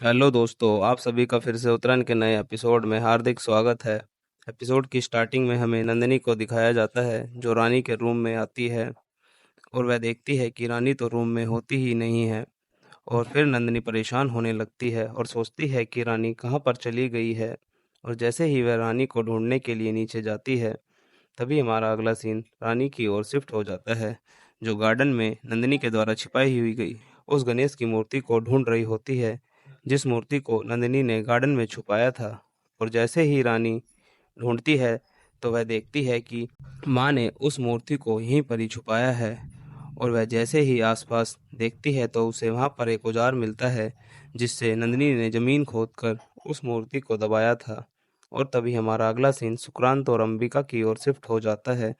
Hello दोस्तों, आप सभी का फिर से उतरन के नए एपिसोड में हार्दिक स्वागत है। एपिसोड की स्टार्टिंग में हमें नंदिनी को दिखाया जाता है जो रानी के रूम में आती है और वह देखती है कि रानी तो रूम में होती ही नहीं है। और फिर नंदिनी परेशान होने लगती है और सोचती है कि रानी कहाँ पर चली गई है। और जैसे ही वह रानी को ढूंढने के लिए नीचे जाती है, तभी हमारा अगला सीन रानी की ओर शिफ्ट हो जाता है, जो गार्डन में नंदिनी के द्वारा छिपाई हुई गई उस गणेश की मूर्ति को ढूंढ रही होती है, जिस मूर्ति को नंदिनी ने गार्डन में छुपाया था। और जैसे ही रानी ढूंढती है, तो वह देखती है कि माँ ने उस मूर्ति को यहीं पर ही छुपाया है। और वह जैसे ही आसपास देखती है तो उसे वहाँ पर एक औजार मिलता है, जिससे नंदिनी ने जमीन खोदकर उस मूर्ति को दबाया था। और तभी हमारा अगला सीन सुक्रांत और अंबिका की ओर शिफ्ट हो जाता है,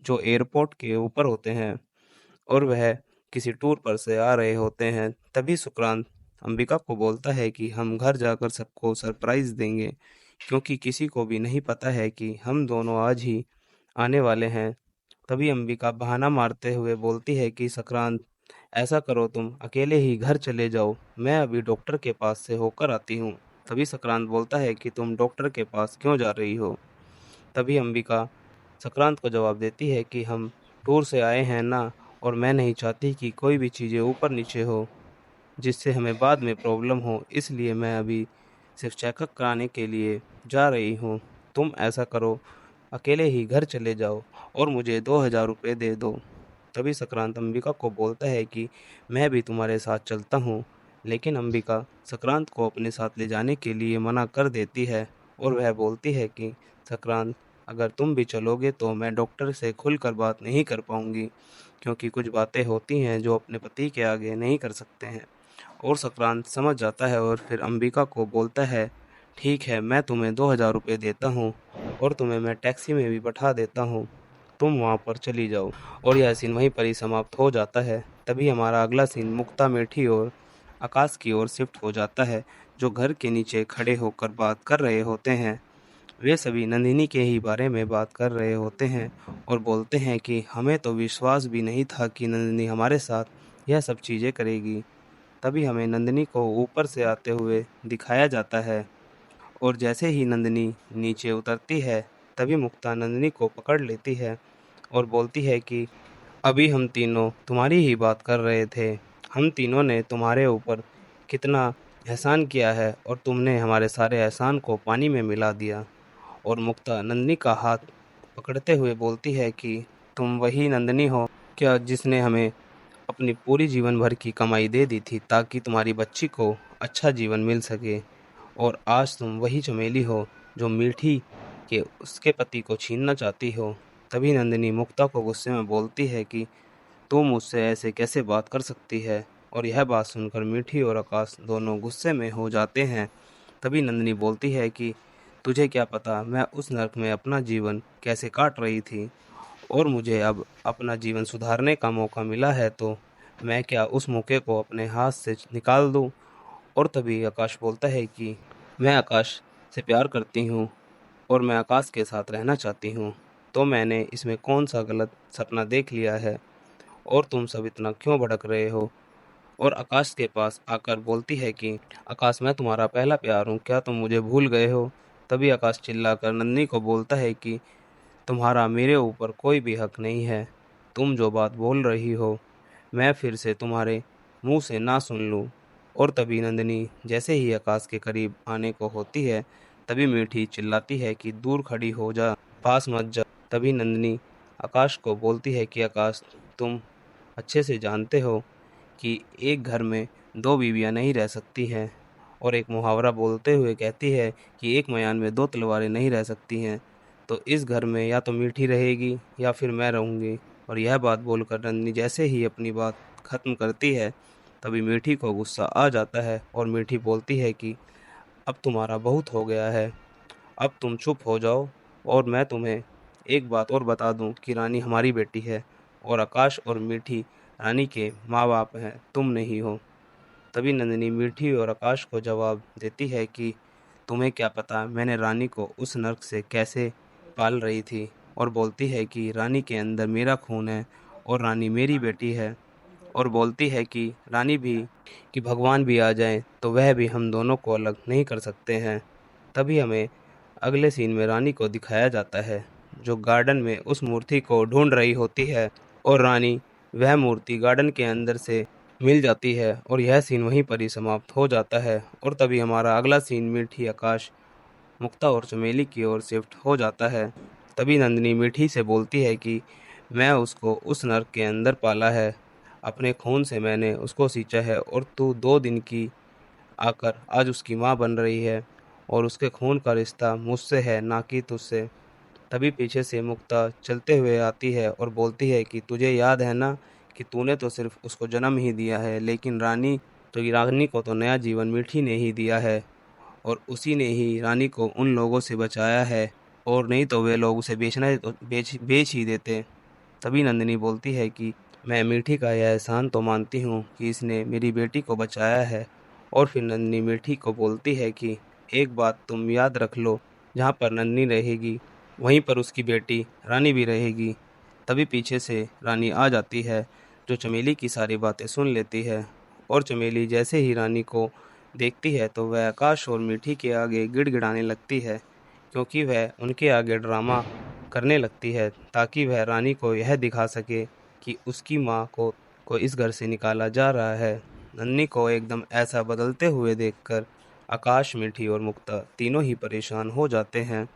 जो एयरपोर्ट के ऊपर होते हैं और वह किसी टूर पर से आ रहे होते हैं। तभी सुक्रांत अंबिका को बोलता है कि हम घर जाकर सबको सरप्राइज देंगे, क्योंकि किसी को भी नहीं पता है कि हम दोनों आज ही आने वाले हैं। तभी अंबिका बहाना मारते हुए बोलती है कि संक्रांत, ऐसा करो, तुम अकेले ही घर चले जाओ, मैं अभी डॉक्टर के पास से होकर आती हूँ। तभी संक्रांत बोलता है कि तुम डॉक्टर के पास क्यों जा रही हो। तभी अंबिका संक्रांत को जवाब देती है कि हम टूर से आए हैं ना, और मैं नहीं चाहती कि कोई भी चीज़ें ऊपर नीचे हो जिससे हमें बाद में प्रॉब्लम हो, इसलिए मैं अभी सिर्फ चेकअप कराने के लिए जा रही हूँ। तुम ऐसा करो, अकेले ही घर चले जाओ और मुझे 2,000 रुपये दे दो। तभी संक्रांत अंबिका को बोलता है कि मैं भी तुम्हारे साथ चलता हूँ, लेकिन अंबिका संक्रांत को अपने साथ ले जाने के लिए मना कर देती है। और वह बोलती है कि संक्रांत, अगर तुम भी चलोगे तो मैं डॉक्टर से खुलकर बात नहीं कर पाऊंगी, क्योंकि कुछ बातें होती हैं जो अपने पति के आगे नहीं कर सकते हैं। और संक्रांत समझ जाता है और फिर अंबिका को बोलता है, ठीक है, मैं तुम्हें 2,000 रुपये देता हूँ और तुम्हें मैं टैक्सी में भी बैठा देता हूँ, तुम वहाँ पर चली जाओ। और यह सीन वहीं पर ही समाप्त हो जाता है। तभी हमारा अगला सीन मुक्ता, मेठी और आकाश की ओर शिफ्ट हो जाता है, जो घर के नीचे खड़े होकर बात कर रहे होते हैं। वे सभी नंदिनी के ही बारे में बात कर रहे होते हैं और बोलते हैं कि हमें तो विश्वास भी नहीं था कि नंदिनी हमारे साथ यह सब चीज़ें करेगी। तभी हमें नंदिनी को ऊपर से आते हुए दिखाया जाता है और जैसे ही नंदिनी नीचे उतरती है, तभी मुक्ता नंदिनी को पकड़ लेती है और बोलती है कि अभी हम तीनों तुम्हारी ही बात कर रहे थे। हम तीनों ने तुम्हारे ऊपर कितना एहसान किया है और तुमने हमारे सारे एहसान को पानी में मिला दिया। और मुक्ता नंदिनी का हाथ पकड़ते हुए बोलती है कि तुम वही नंदिनी हो क्या जिसने हमें अपनी पूरी जीवन भर की कमाई दे दी थी ताकि तुम्हारी बच्ची को अच्छा जीवन मिल सके। और आज तुम वही चमेली हो जो मीठी के उसके पति को छीनना चाहती हो। तभी नंदिनी मुक्ता को गुस्से में बोलती है कि तू मुझसे ऐसे कैसे बात कर सकती है। और यह बात सुनकर मीठी और आकाश दोनों गुस्से में हो जाते हैं। तभी नंदिनी बोलती है कि तुझे क्या पता मैं उस नरक में अपना जीवन कैसे काट रही थी, और मुझे अब अपना जीवन सुधारने का मौका मिला है, तो मैं क्या उस मौके को अपने हाथ से निकाल दूं। और तभी आकाश बोलता है कि मैं आकाश से प्यार करती हूँ और मैं आकाश के साथ रहना चाहती हूँ, तो मैंने इसमें कौन सा गलत सपना देख लिया है और तुम सब इतना क्यों भड़क रहे हो। और आकाश के पास आकर बोलती है कि आकाश, मैं तुम्हारा पहला प्यार हूँ, क्या तुम मुझे भूल गए हो। तभी आकाश चिल्लाकर नंदिनी को बोलता है कि तुम्हारा मेरे ऊपर कोई भी हक नहीं है। तुम जो बात बोल रही हो मैं फिर से तुम्हारे मुंह से ना सुन लूं। और तभी नंदिनी जैसे ही आकाश के करीब आने को होती है, तभी मीठी चिल्लाती है कि दूर खड़ी हो जा, पास मत जा। तभी नंदिनी आकाश को बोलती है कि आकाश, तुम अच्छे से जानते हो कि एक घर में दो बीवियां नहीं रह सकती हैं। और एक मुहावरा बोलते हुए कहती है कि एक मयान में दो तलवारें नहीं रह सकती हैं। तो इस घर में या तो मीठी रहेगी या फिर मैं रहूँगी। और यह बात बोलकर नंदिनी जैसे ही अपनी बात खत्म करती है, तभी मीठी को गुस्सा आ जाता है और मीठी बोलती है कि अब तुम्हारा बहुत हो गया है, अब तुम चुप हो जाओ। और मैं तुम्हें एक बात और बता दूं कि रानी हमारी बेटी है और आकाश और मीठी रानी के माँ बाप हैं, तुम नहीं हो। तभी नंदिनी मीठी और आकाश को जवाब देती है कि तुम्हें क्या पता मैंने रानी को उस नर्क से कैसे पाल रही थी। और बोलती है कि रानी के अंदर मेरा खून है और रानी मेरी बेटी है। और बोलती है कि भगवान भी आ जाएं तो वह भी हम दोनों को अलग नहीं कर सकते हैं। तभी हमें अगले सीन में रानी को दिखाया जाता है जो गार्डन में उस मूर्ति को ढूंढ रही होती है और रानी वह मूर्ति गार्डन के अंदर से मिल जाती है और यह सीन वहीं पर ही समाप्त हो जाता है। और तभी हमारा अगला सीन मीठी, आकाश, मुक्ता और चमेली की ओर शिफ्ट हो जाता है। तभी नंदिनी मीठी से बोलती है कि मैं उसको उस नर्क के अंदर पाला है, अपने खून से मैंने उसको सींचा है और तू 2 दिन की आकर आज उसकी माँ बन रही है और उसके खून का रिश्ता मुझसे है ना कि तुझसे। तभी पीछे से मुक्ता चलते हुए आती है और बोलती है कि तुझे याद है ना कि तूने तो सिर्फ उसको जन्म ही दिया है, लेकिन रानी को तो नया जीवन मीठी ने ही दिया है और उसी ने ही रानी को उन लोगों से बचाया है और नहीं तो वे लोग उसे बेच ही देते। तभी नंदिनी बोलती है कि मैं मीठी का यह एहसान तो मानती हूँ कि इसने मेरी बेटी को बचाया है। और फिर नंदिनी मीठी को बोलती है कि एक बात तुम याद रख लो, जहाँ पर नंदिनी रहेगी वहीं पर उसकी बेटी रानी भी रहेगी। तभी पीछे से रानी आ जाती है जो चमेली की सारी बातें सुन लेती है और चमेली जैसे ही रानी को देखती है तो वह आकाश और मीठी के आगे गिड़गिड़ाने लगती है, क्योंकि वह उनके आगे ड्रामा करने लगती है ताकि वह रानी को यह दिखा सके कि उसकी माँ को इस घर से निकाला जा रहा है। नन्ही को एकदम ऐसा बदलते हुए देखकर आकाश, मीठी और मुक्ता तीनों ही परेशान हो जाते हैं।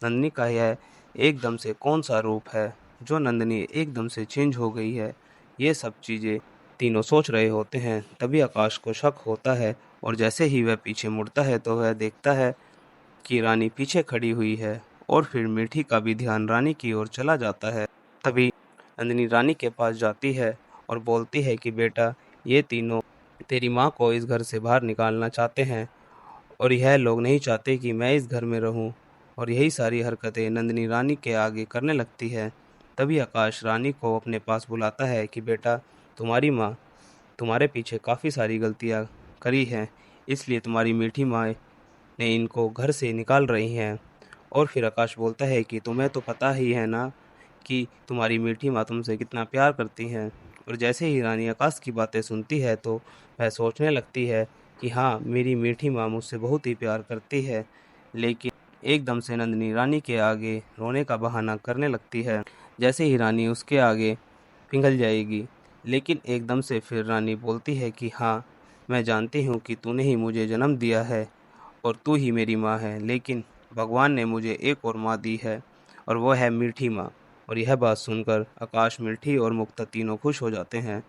नन्ही का यह एकदम से कौन सा रूप है जो नंदनी एकदम से चेंज हो गई है, ये सब चीज़ें तीनों सोच रहे होते हैं। तभी आकाश को शक होता है और जैसे ही वह पीछे मुड़ता है तो वह देखता है कि रानी पीछे खड़ी हुई है और फिर मीठी का भी ध्यान रानी की ओर चला जाता है। तभी नंदिनी रानी के पास जाती है और बोलती है कि बेटा, ये तीनों तेरी माँ को इस घर से बाहर निकालना चाहते हैं और यह लोग नहीं चाहते कि मैं इस घर में रहूं। और यही सारी हरकतें नंदिनी रानी के आगे करने लगती है। तभी आकाश रानी को अपने पास बुलाता है कि बेटा, तुम्हारी माँ तुम्हारे पीछे काफ़ी सारी गलतियाँ करी हैं, इसलिए तुम्हारी मीठी माँ ने इनको घर से निकाल रही हैं। और फिर आकाश बोलता है कि तुम्हें तो पता ही है ना कि तुम्हारी मीठी माँ तुमसे कितना प्यार करती हैं। और जैसे ही रानी आकाश की बातें सुनती है तो वह सोचने लगती है कि हाँ, मेरी मीठी माँ मुझसे बहुत ही प्यार करती है। लेकिन एकदम से नंदिनी रानी के आगे रोने का बहाना करने लगती है, जैसे ही रानी उसके आगे पिघल जाएगी। लेकिन एकदम से फिर रानी बोलती है कि हाँ, मैं जानती हूँ कि तूने ही मुझे जन्म दिया है और तू ही मेरी माँ है, लेकिन भगवान ने मुझे एक और माँ दी है और वो है मीठी माँ। और यह बात सुनकर आकाश, मीठी और मुक्ता तीनों खुश हो जाते हैं।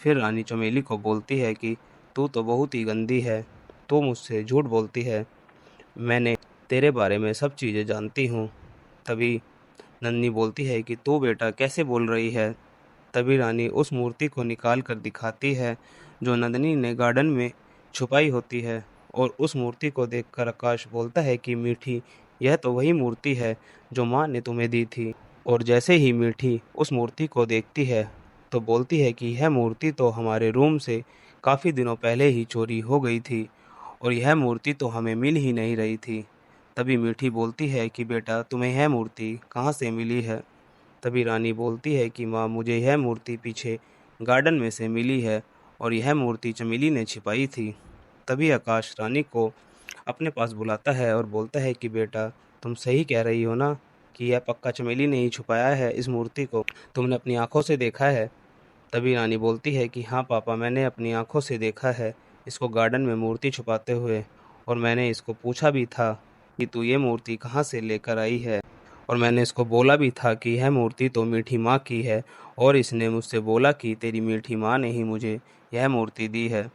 फिर रानी चमेली को बोलती है कि तू तो बहुत ही गंदी है, तू मुझसे झूठ बोलती है, मैंने तेरे बारे में सब चीज़ें जानती हूँ। तभी नन्ही बोलती है कि तू बेटा कैसे बोल रही है। तभी रानी उस मूर्ति को निकाल कर दिखाती है जो नंदिनी ने गार्डन में छुपाई होती है और उस मूर्ति को देखकर आकाश बोलता है कि मीठी, यह तो वही मूर्ति है जो माँ ने तुम्हें दी थी। और जैसे ही मीठी उस मूर्ति को देखती है तो बोलती है कि यह मूर्ति तो हमारे रूम से काफ़ी दिनों पहले ही चोरी हो गई थी और यह मूर्ति तो हमें मिल ही नहीं रही थी। तभी मीठी बोलती है कि बेटा, तुम्हें यह मूर्ति कहाँ से मिली है। तभी रानी बोलती है कि माँ, मुझे यह मूर्ति पीछे गार्डन में से मिली है और यह मूर्ति चमेली ने छिपाई थी। तभी आकाश रानी को अपने पास बुलाता है और बोलता है कि बेटा, तुम सही कह रही हो ना कि यह पक्का चमेली ने ही छुपाया है, इस मूर्ति को तुमने अपनी आंखों से देखा है। तभी रानी बोलती है कि हाँ पापा, मैंने अपनी आंखों से देखा है इसको गार्डन में मूर्ति छुपाते हुए, और मैंने इसको पूछा भी था कि तू ये मूर्ति कहाँ से लेकर आई है, और मैंने इसको बोला भी था कि यह मूर्ति तो मीठी माँ की है और इसने मुझसे बोला कि तेरी मीठी माँ ने ही मुझे यह मूर्ति दी है।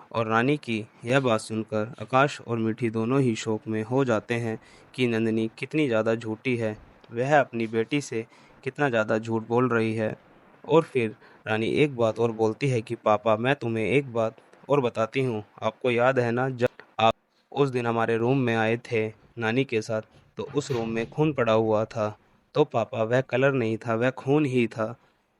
और रानी की यह बात सुनकर आकाश और मीठी दोनों ही शौक में हो जाते हैं कि नंदिनी कितनी ज़्यादा झूठी है, वह अपनी बेटी से कितना ज़्यादा झूठ बोल रही है। और फिर रानी एक बात और बोलती है कि पापा, मैं तुम्हें एक बात और बताती हूँ, आपको याद है ना जब आप उस दिन हमारे रूम में आए थे नानी के साथ, तो उस रूम में खून पड़ा हुआ था। तो पापा, वह कलर नहीं था, वह खून ही था,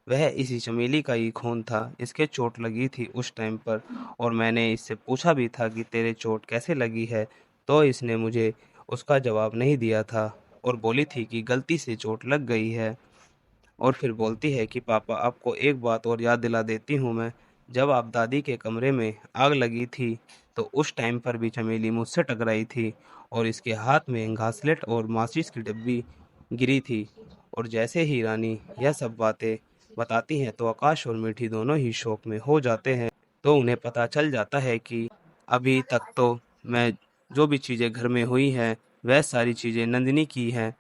वह इसी चमेली का ही खून था। इसके चोट लगी थी उस टाइम पर और मैंने इससे पूछा भी था कि तेरे चोट कैसे लगी है, तो इसने मुझे उसका जवाब नहीं दिया था और बोली थी कि गलती से चोट लग गई है। और फिर बोलती है कि पापा, आपको एक बात और याद दिला देती हूँ मैं, जब आप दादी के कमरे में आग लगी थी तो उस टाइम पर भी चमेली मुझसे टकराई थी और इसके हाथ में घासलेट और माचिस की डब्बी गिरी थी। और जैसे ही रानी यह सब बातें बताती हैं तो आकाश और मीठी दोनों ही शौक में हो जाते हैं। तो उन्हें पता चल जाता है कि अभी तक तो मैं जो भी चीज़ें घर में हुई हैं वह सारी चीज़ें नंदिनी की हैं।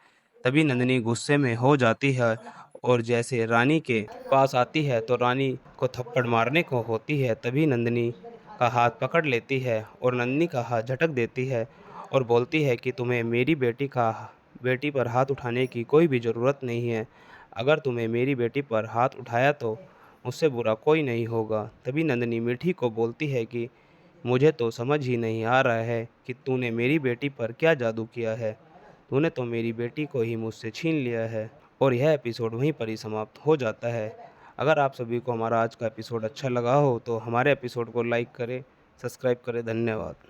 तभी नंदिनी गुस्से में हो जाती है और जैसे रानी के पास आती है तो रानी को थप्पड़ मारने को होती है। तभी नंदिनी का हाथ पकड़ लेती है और नंदिनी का हाथ झटक देती है और बोलती है कि तुम्हें मेरी बेटी पर हाथ उठाने की कोई भी ज़रूरत नहीं है। अगर तुम्हें मेरी बेटी पर हाथ उठाया तो मुझसे बुरा कोई नहीं होगा। तभी नंदिनी मीठी को बोलती है कि मुझे तो समझ ही नहीं आ रहा है कि तूने मेरी बेटी पर क्या जादू किया है। तूने तो मेरी बेटी को ही मुझसे छीन लिया है। और यह एपिसोड वहीं पर ही समाप्त हो जाता है। अगर आप सभी को हमारा आज का एपिसोड अच्छा लगा हो तो हमारे एपिसोड को लाइक करें, सब्सक्राइब करें। धन्यवाद।